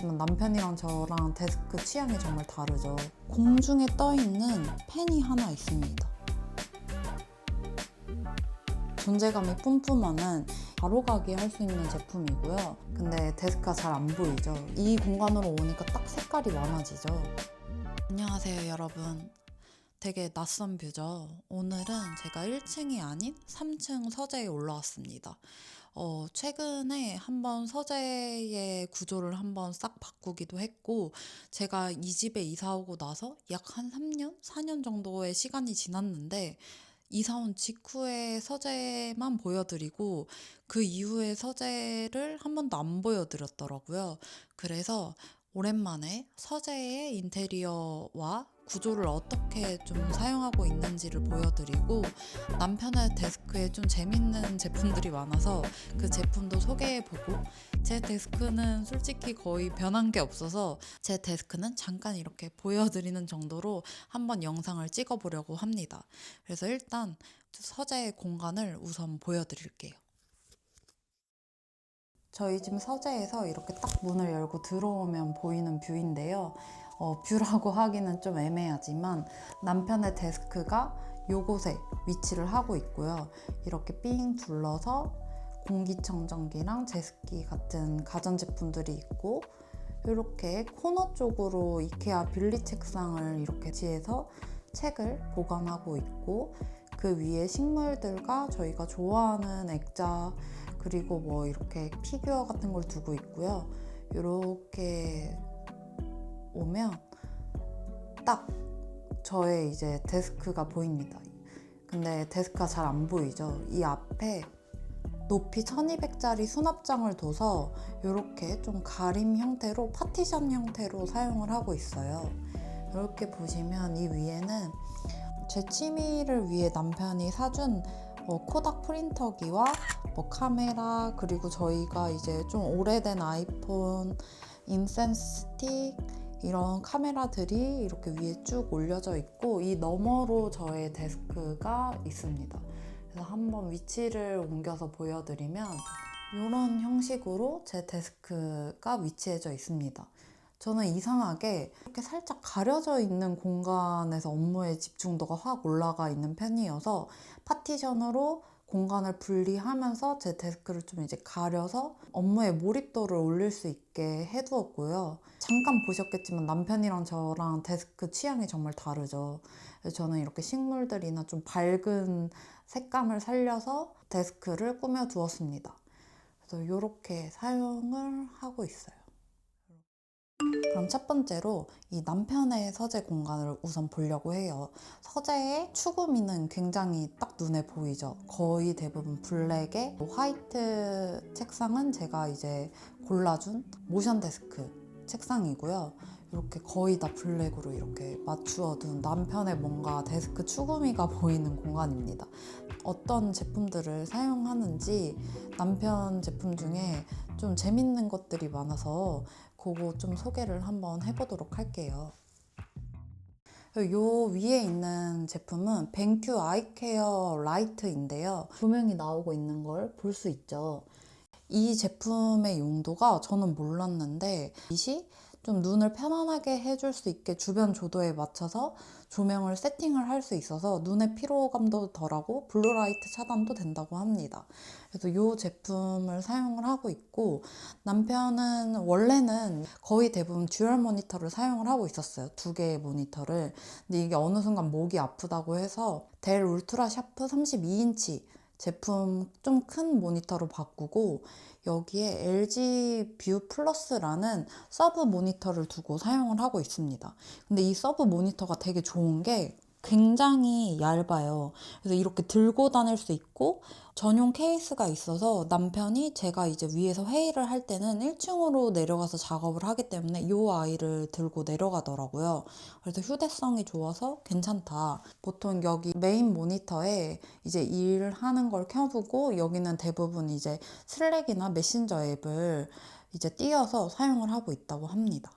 보셨겠지만 남편이랑 저랑 데스크 취향이 정말 다르죠. 공중에 떠있는 펜이 하나 있습니다. 존재감이 뿜뿜하는 바로가기 할 수 있는 제품이고요. 근데 데스크가 잘 안 보이죠? 이 공간으로 오니까 딱 색깔이 많아지죠. 안녕하세요, 여러분. 되게 낯선 뷰죠? 오늘은 제가 1층이 아닌 3층 서재에 올라왔습니다. 최근에 한번 서재의 구조를 한번 싹 바꾸기도 했고, 제가 이 집에 이사 오고 나서 약 한 3년? 4년 정도의 시간이 지났는데, 이사 온 직후에 서재만 보여드리고, 그 이후에 서재를 한 번도 안 보여드렸더라고요. 그래서 오랜만에 서재의 인테리어와 구조를 어떻게 좀 사용하고 있는지를 보여드리고, 남편의 데스크에 좀 재밌는 제품들이 많아서 그 제품도 소개해보고, 제 데스크는 솔직히 거의 변한 게 없어서 제 데스크는 잠깐 이렇게 보여드리는 정도로 한번 영상을 찍어보려고 합니다. 그래서 일단 서재의 공간을 우선 보여드릴게요. 저희 집 서재에서 이렇게 딱 문을 열고 들어오면 보이는 뷰인데요. 뷰라고 하기는 좀 애매하지만 남편의 데스크가 요곳에 위치를 하고 있고요. 이렇게 삥 둘러서 공기청정기랑 제습기 같은 가전제품들이 있고, 이렇게 코너 쪽으로 이케아 빌리 책상을 이렇게 지해서 책을 보관하고 있고, 그 위에 식물들과 저희가 좋아하는 액자, 그리고 뭐 이렇게 피규어 같은 걸 두고 있고요. 이렇게 오면 딱 저의 이제 데스크가 보입니다. 근데 데스크가 잘 안 보이죠? 이 앞에 높이 1200짜리 수납장을 둬서 이렇게 좀 가림 형태로, 파티션 형태로 사용을 하고 있어요. 이렇게 보시면 이 위에는 제 취미를 위해 남편이 사준 코닥 프린터기와 카메라, 그리고 저희가 이제 좀 오래된 아이폰, 인센스 스틱, 이런 카메라들이 이렇게 위에 쭉 올려져 있고, 이 너머로 저의 데스크가 있습니다. 그래서 한번 위치를 옮겨서 보여드리면 이런 형식으로 제 데스크가 위치해져 있습니다. 저는 이상하게 이렇게 살짝 가려져 있는 공간에서 업무에 집중도가 확 올라가 있는 편이어서 파티션으로 공간을 분리하면서 제 데스크를 좀 이제 가려서 업무에 몰입도를 올릴 수 있게 해두었고요. 잠깐 보셨겠지만 남편이랑 저랑 데스크 취향이 정말 다르죠. 그래서 저는 이렇게 식물들이나 좀 밝은 색감을 살려서 데스크를 꾸며두었습니다. 그래서 이렇게 사용을 하고 있어요. 그럼 첫 번째로 이 남편의 서재 공간을 우선 보려고 해요. 서재의 추구미는 굉장히 딱 눈에 보이죠. 거의 대부분 블랙에 화이트 책상은 제가 이제 골라준 모션 데스크 책상이고요. 이렇게 거의 다 블랙으로 이렇게 맞추어둔 남편의 뭔가 데스크 추구미가 보이는 공간입니다. 어떤 제품들을 사용하는지 남편 제품 중에 좀 재밌는 것들이 많아서 그거 좀 소개를 한번 해보도록 할게요. 요 위에 있는 제품은 뱅큐 아이케어 라이트인데요. 조명이 나오고 있는 걸 볼 수 있죠. 이 제품의 용도가 저는 몰랐는데, 빛이 좀 눈을 편안하게 해줄 수 있게 주변 조도에 맞춰서 조명을 세팅을 할 수 있어서 눈의 피로감도 덜하고 블루라이트 차단도 된다고 합니다. 그래서 이 제품을 사용을 하고 있고, 남편은 원래는 거의 대부분 듀얼 모니터를 사용을 하고 있었어요. 2개의 모니터를. 근데 이게 어느 순간 목이 아프다고 해서 델 울트라 샤프 32인치 제품 좀 큰 모니터로 바꾸고, 여기에 LG 뷰 플러스라는 서브 모니터를 두고 사용을 하고 있습니다. 근데 이 서브 모니터가 되게 좋은 게 굉장히 얇아요. 그래서 이렇게 들고 다닐 수 있고, 전용 케이스가 있어서 남편이 제가 이제 위에서 회의를 할 때는 1층으로 내려가서 작업을 하기 때문에 이 아이를 들고 내려가더라고요. 그래서 휴대성이 좋아서 괜찮다. 보통 여기 메인 모니터에 이제 일하는 걸 켜두고, 여기는 대부분 이제 슬랙이나 메신저 앱을 이제 띄어서 사용을 하고 있다고 합니다.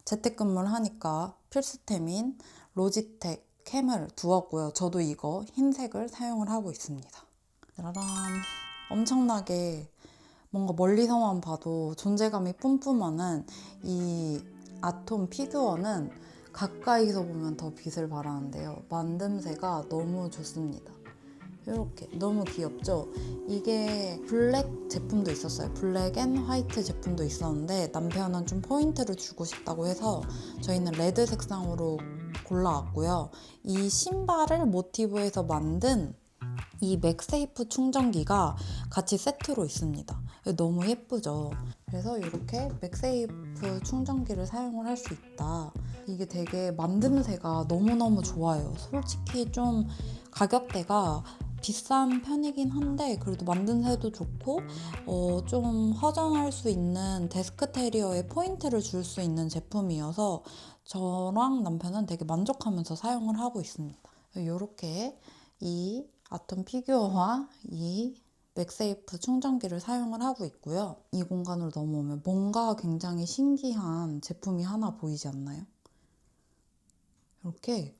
재택근무를 하니까 필수템인 로지텍 캠을 두었고요. 저도 이거 흰색을 사용을 하고 있습니다. 짜라란. 엄청나게 뭔가 멀리서만 봐도 존재감이 뿜뿜하는 이 아톰 피규어는 가까이서 보면 더 빛을 발하는데요. 만듦새가 너무 좋습니다. 이렇게 너무 귀엽죠? 이게 블랙 제품도 있었어요. 블랙 앤 화이트 제품도 있었는데 남편은 좀 포인트를 주고 싶다고 해서 저희는 레드 색상으로 골라왔고요. 이 신발을 모티브해서 만든 이 맥세이프 충전기가 같이 세트로 있습니다. 너무 예쁘죠? 그래서 이렇게 맥세이프 충전기를 사용을 할 수 있다. 이게 되게 만듦새가 너무너무 좋아요. 솔직히 좀 가격대가 비싼 편이긴 한데 그래도 만듦새도 좋고 좀 허전할 수 있는 데스크 테리어에 포인트를 줄 수 있는 제품이어서 저랑 남편은 되게 만족하면서 사용을 하고 있습니다. 이렇게 이 아톰 피규어와 이 맥세이프 충전기를 사용을 하고 있고요. 이 공간으로 넘어오면 뭔가 굉장히 신기한 제품이 하나 보이지 않나요? 이렇게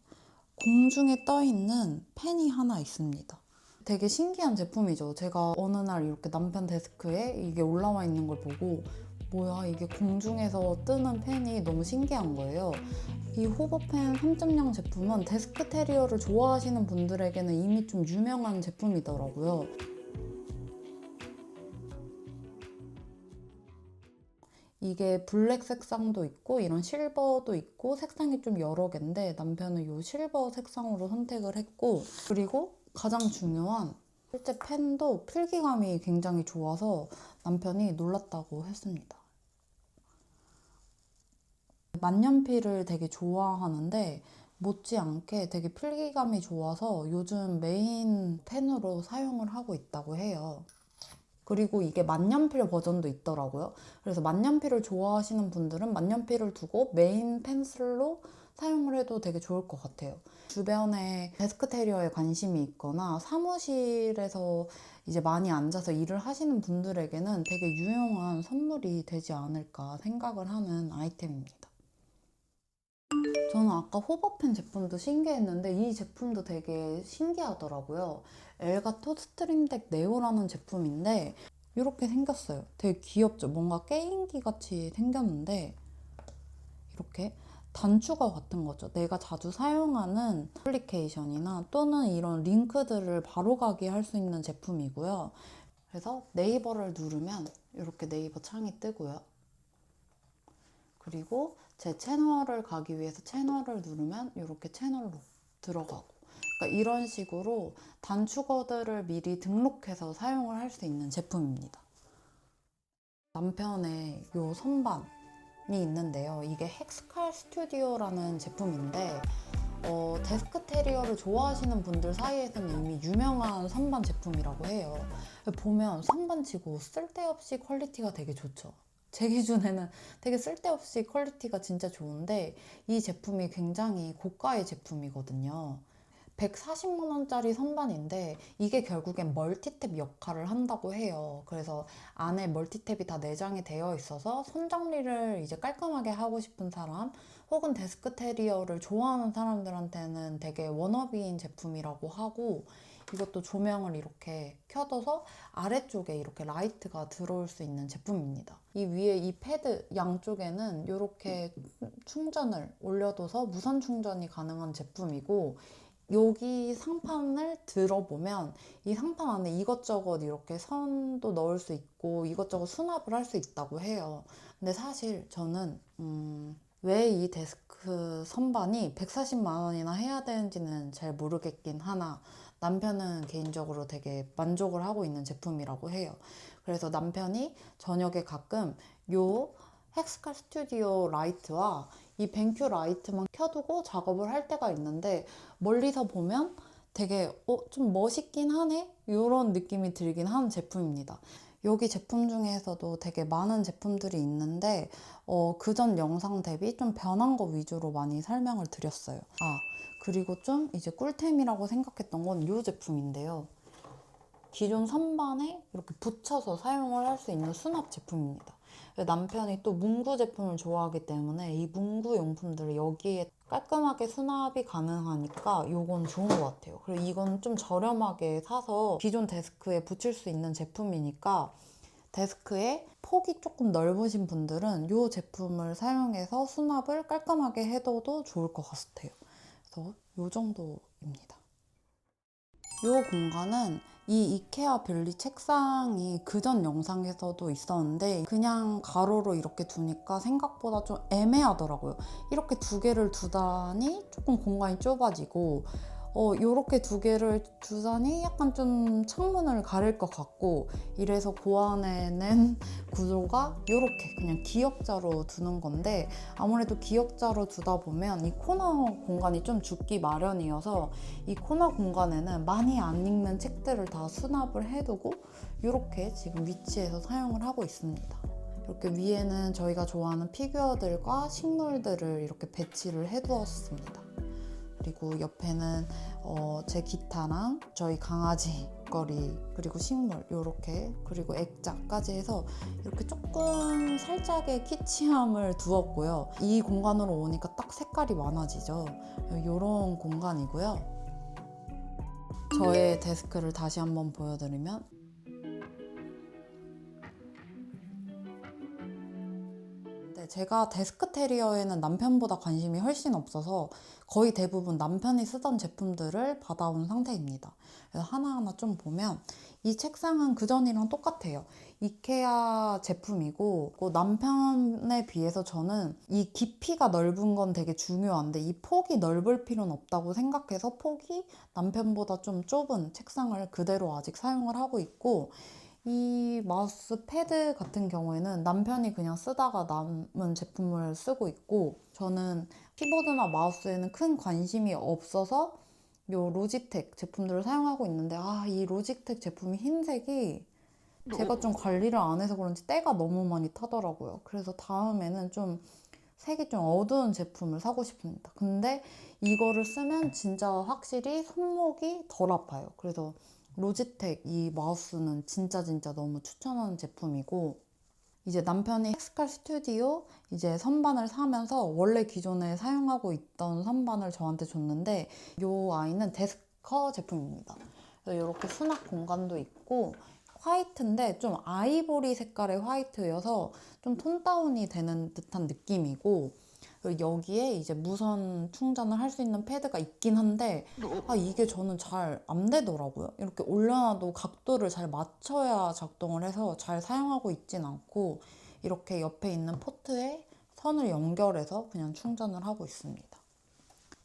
공중에 떠 있는 펜이 하나 있습니다. 되게 신기한 제품이죠. 제가 어느 날 이렇게 남편 데스크에 이게 올라와 있는 걸 보고 뭐야 이게 공중에서 뜨는 펜이 너무 신기한 거예요. 이 호버펜 3.0 제품은 데스크 테리어를 좋아하시는 분들에게는 이미 좀 유명한 제품이더라고요. 이게 블랙 색상도 있고 이런 실버도 있고 색상이 좀 여러 개인데 남편은 이 실버 색상으로 선택을 했고 그리고 가장 중요한 실제 펜도 필기감이 굉장히 좋아서 남편이 놀랐다고 했습니다. 만년필을 되게 좋아하는데 못지않게 되게 필기감이 좋아서 요즘 메인 펜으로 사용을 하고 있다고 해요. 그리고 이게 만년필 버전도 있더라고요. 그래서 만년필을 좋아하시는 분들은 만년필을 두고 메인 펜슬로 사용을 해도 되게 좋을 것 같아요. 주변에 데스크 테리어에 관심이 있거나 사무실에서 이제 많이 앉아서 일을 하시는 분들에게는 되게 유용한 선물이 되지 않을까 생각을 하는 아이템입니다. 저는 아까 호버펜 제품도 신기했는데 이 제품도 되게 신기하더라고요. 엘가토 스트림덱 네오라는 제품인데 이렇게 생겼어요. 되게 귀엽죠? 뭔가 게임기 같이 생겼는데 이렇게 단축어 같은 거죠. 내가 자주 사용하는 애플리케이션이나 또는 이런 링크들을 바로가기 할 수 있는 제품이고요. 그래서 네이버를 누르면 이렇게 네이버 창이 뜨고요. 그리고 제 채널을 가기 위해서 채널을 누르면 이렇게 채널로 들어가고 그러니까 이런 식으로 단축어들을 미리 등록해서 사용을 할 수 있는 제품입니다. 남편의 이 선반이 있는데요. 이게 헥스칼 스튜디오라는 제품인데 데스크 테리어를 좋아하시는 분들 사이에서는 이미 유명한 선반 제품이라고 해요. 보면 선반치고 쓸데없이 퀄리티가 되게 좋죠. 제 기준에는 되게 쓸데없이 퀄리티가 진짜 좋은데 이 제품이 굉장히 고가의 제품이거든요. 140만 원짜리 선반인데 이게 결국엔 멀티탭 역할을 한다고 해요. 그래서 안에 멀티탭이 다 내장이 되어 있어서 손 정리를 이제 깔끔하게 하고 싶은 사람 혹은 데스크 테리어를 좋아하는 사람들한테는 되게 워너비인 제품이라고 하고 이것도 조명을 이렇게 켜둬서 아래쪽에 이렇게 라이트가 들어올 수 있는 제품입니다. 이 위에 이 패드 양쪽에는 이렇게 충전을 올려둬서 무선 충전이 가능한 제품이고 여기 상판을 들어보면 이 상판 안에 이것저것 이렇게 선도 넣을 수 있고 이것저것 수납을 할 수 있다고 해요. 근데 사실 저는 왜 이 데스크 선반이 140만 원이나 해야 되는지는 잘 모르겠긴 하나 남편은 개인적으로 되게 만족을 하고 있는 제품이라고 해요. 그래서 남편이 저녁에 가끔 요 헥스칼 스튜디오 라이트와 이 뱅큐 라이트만 켜두고 작업을 할 때가 있는데 멀리서 보면 되게 좀 멋있긴 하네? 이런 느낌이 들긴 하는 제품입니다. 여기 제품 중에서도 되게 많은 제품들이 있는데 그전 영상 대비 좀 변한 거 위주로 많이 설명을 드렸어요. 그리고 좀 이제 꿀템이라고 생각했던 건 이 제품인데요. 기존 선반에 이렇게 붙여서 사용을 할 수 있는 수납 제품입니다. 남편이 또 문구 제품을 좋아하기 때문에 이 문구 용품들을 여기에 깔끔하게 수납이 가능하니까 이건 좋은 것 같아요. 그리고 이건 좀 저렴하게 사서 기존 데스크에 붙일 수 있는 제품이니까 데스크에 폭이 조금 넓으신 분들은 이 제품을 사용해서 수납을 깔끔하게 해둬도 좋을 것 같아요. 그래서 이 정도입니다. 이 공간은 이 이케아 벨리 책상이 그전 영상에서도 있었는데 그냥 가로로 이렇게 두니까 생각보다 좀 애매하더라고요. 이렇게 두 개를 두다니 조금 공간이 좁아지고 이렇게 두 개를 두자니 약간 좀 창문을 가릴 것 같고, 이래서 고안해낸 구조가 이렇게 그냥 기역자로 두는 건데, 아무래도 기역자로 두다 보면 이 코너 공간이 좀 죽기 마련이어서 이 코너 공간에는 많이 안 읽는 책들을 다 수납을 해두고 이렇게 지금 위치해서 사용을 하고 있습니다. 이렇게 위에는 저희가 좋아하는 피규어들과 식물들을 이렇게 배치를 해두었습니다. 그리고 옆에는 제 기타랑 저희 강아지 거리, 그리고 식물 이렇게, 그리고 액자까지 해서 이렇게 조금 살짝의 키치함을 두었고요. 이 공간으로 오니까 딱 색깔이 많아지죠. 이런 공간이고요. 저의 데스크를 다시 한번 보여드리면, 제가 데스크 테리어에는 남편보다 관심이 훨씬 없어서 거의 대부분 남편이 쓰던 제품들을 받아온 상태입니다. 그래서 하나하나 좀 보면 이 책상은 그전이랑 똑같아요. 이케아 제품이고, 남편에 비해서 저는 이 깊이가 넓은 건 되게 중요한데 이 폭이 넓을 필요는 없다고 생각해서 폭이 남편보다 좀 좁은 책상을 그대로 아직 사용을 하고 있고, 이 마우스 패드 같은 경우에는 남편이 그냥 쓰다가 남은 제품을 쓰고 있고, 저는 키보드나 마우스에는 큰 관심이 없어서 요 로지텍 제품들을 사용하고 있는데, 이 로지텍 제품이 흰색이 제가 좀 관리를 안 해서 그런지 때가 너무 많이 타더라고요. 그래서 다음에는 좀 색이 좀 어두운 제품을 사고 싶습니다. 근데 이거를 쓰면 진짜 확실히 손목이 덜 아파요. 그래서 로지텍 이 마우스는 진짜 너무 추천하는 제품이고, 이제 남편이 헥스칼 스튜디오 이제 선반을 사면서 원래 기존에 사용하고 있던 선반을 저한테 줬는데, 이 아이는 데스커 제품입니다. 그래서 이렇게 수납 공간도 있고, 화이트인데 좀 아이보리 색깔의 화이트여서 좀 톤 다운이 되는 듯한 느낌이고, 여기에 이제 무선 충전을 할 수 있는 패드가 있긴 한데 이게 저는 잘 안 되더라고요. 이렇게 올려놔도 각도를 잘 맞춰야 작동을 해서 잘 사용하고 있진 않고, 이렇게 옆에 있는 포트에 선을 연결해서 그냥 충전을 하고 있습니다.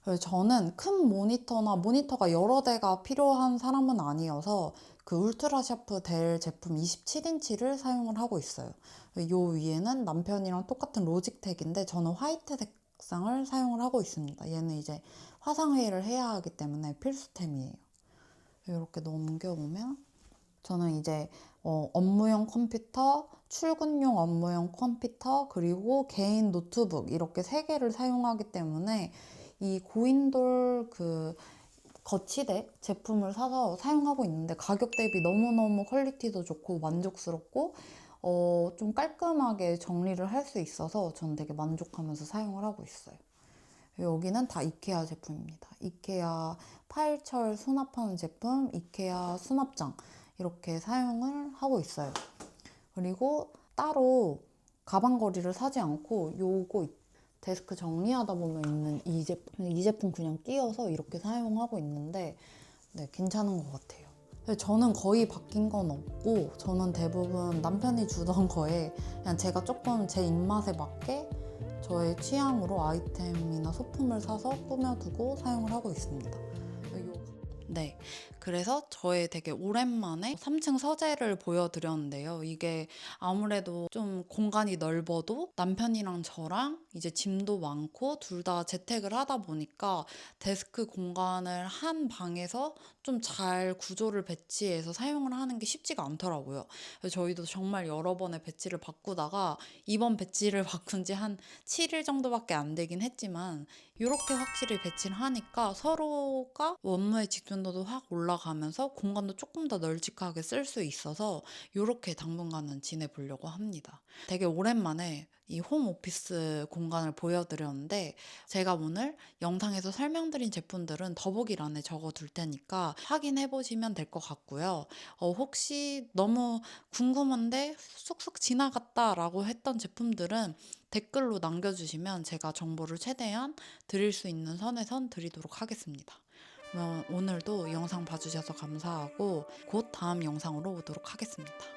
그래서 저는 큰 모니터가 여러 대가 필요한 사람은 아니어서 그 울트라 샤프 델 제품 27인치를 사용을 하고 있어요. 요 위에는 남편이랑 똑같은 로직텍인데 저는 화이트 색상을 사용을 하고 있습니다. 얘는 이제 화상회의를 해야 하기 때문에 필수템이에요. 이렇게 넘겨보면 저는 이제 업무용 컴퓨터, 출근용 업무용 컴퓨터, 그리고 개인 노트북 이렇게 세 개를 사용하기 때문에 이 고인돌 그 거치대 제품을 사서 사용하고 있는데, 가격 대비 너무너무 퀄리티도 좋고 만족스럽고 좀 깔끔하게 정리를 할 수 있어서 전 되게 만족하면서 사용을 하고 있어요. 여기는 다 이케아 제품입니다. 이케아 파일철 수납하는 제품, 이케아 수납장 이렇게 사용을 하고 있어요. 그리고 따로 가방걸이를 사지 않고 요거 데스크 정리하다 보면 있는 이 제품 그냥 끼워서 이렇게 사용하고 있는데, 네, 괜찮은 것 같아요. 근데 저는 거의 바뀐 건 없고, 저는 대부분 남편이 주던 거에 그냥 제가 조금 제 입맛에 맞게 저의 취향으로 아이템이나 소품을 사서 꾸며두고 사용을 하고 있습니다. 네, 그래서 저의 되게 오랜만에 3층 서재를 보여드렸는데요. 이게 아무래도 좀 공간이 넓어도 남편이랑 저랑 이제 짐도 많고 둘 다 재택을 하다 보니까 데스크 공간을 한 방에서 좀 잘 구조를 배치해서 사용을 하는 게 쉽지가 않더라고요. 그래서 저희도 정말 여러 번의 배치를 바꾸다가 이번 배치를 바꾼 지 한 7일 정도밖에 안 되긴 했지만, 이렇게 확실히 배치를 하니까 서로가 업무의 집중도도 확 올라가고 올라가면서 공간도 조금 더 널찍하게 쓸 수 있어서 이렇게 당분간은 지내보려고 합니다. 되게 오랜만에 이 홈오피스 공간을 보여드렸는데 제가 오늘 영상에서 설명드린 제품들은 더보기란에 적어둘 테니까 확인해 보시면 될 것 같고요. 혹시 너무 궁금한데 쑥쑥 지나갔다라고 했던 제품들은 댓글로 남겨주시면 제가 정보를 최대한 드릴 수 있는 선에선 드리도록 하겠습니다. 그러면 오늘도 영상 봐주셔서 감사하고 곧 다음 영상으로 오도록 하겠습니다.